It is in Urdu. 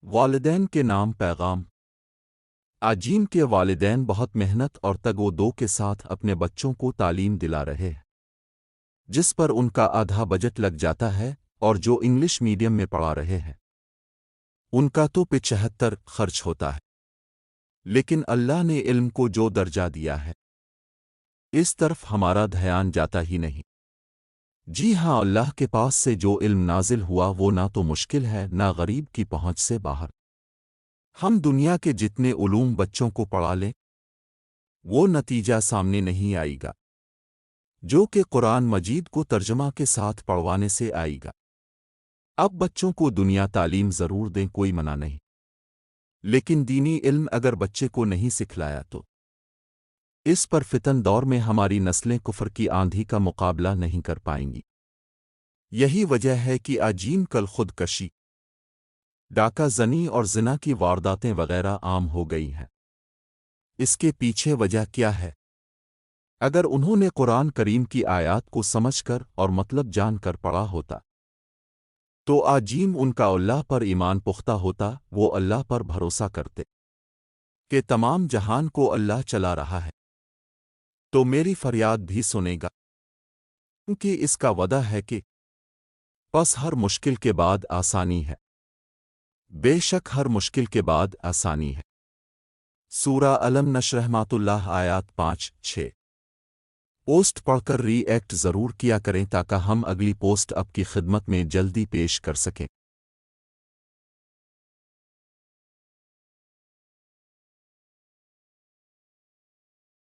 والدین کے نام پیغام عجیم کے والدین بہت محنت اور تگ و دو کے ساتھ اپنے بچوں کو تعلیم دلا رہے ہیں، جس پر ان کا آدھا بجٹ لگ جاتا ہے، اور جو انگلش میڈیم میں پڑھا رہے ہیں ان کا تو 75 خرچ ہوتا ہے۔ لیکن اللہ نے علم کو جو درجہ دیا ہے اس طرف ہمارا دھیان جاتا ہی نہیں۔ جی ہاں، اللہ کے پاس سے جو علم نازل ہوا وہ نہ تو مشکل ہے نہ غریب کی پہنچ سے باہر۔ ہم دنیا کے جتنے علوم بچوں کو پڑھا لیں وہ نتیجہ سامنے نہیں آئے گا جو کہ قرآن مجید کو ترجمہ کے ساتھ پڑھوانے سے آئے گا۔ اب بچوں کو دنیا تعلیم ضرور دیں، کوئی منع نہیں، لیکن دینی علم اگر بچے کو نہیں سکھلایا تو اس پر فتن دور میں ہماری نسلیں کفر کی آندھی کا مقابلہ نہیں کر پائیں گی۔ یہی وجہ ہے کہ آجین کل خودکشی، ڈاکہ زنی اور زنا کی وارداتیں وغیرہ عام ہو گئی ہیں۔ اس کے پیچھے وجہ کیا ہے؟ اگر انہوں نے قرآن کریم کی آیات کو سمجھ کر اور مطلب جان کر پڑھا ہوتا تو آجیم ان کا اللہ پر ایمان پختہ ہوتا، وہ اللہ پر بھروسہ کرتے کہ تمام جہان کو اللہ چلا رہا ہے تو میری فریاد بھی سنے گا، کیونکہ اس کا وعدہ ہے کہ پس ہر مشکل کے بعد آسانی ہے، بے شک ہر مشکل کے بعد آسانی ہے۔ سورہ علم نشرحمۃ اللہ آیات 5-6۔ پوسٹ پڑھ کر ری ایکٹ ضرور کیا کریں تاکہ ہم اگلی پوسٹ آپ کی خدمت میں جلدی پیش کر سکیں۔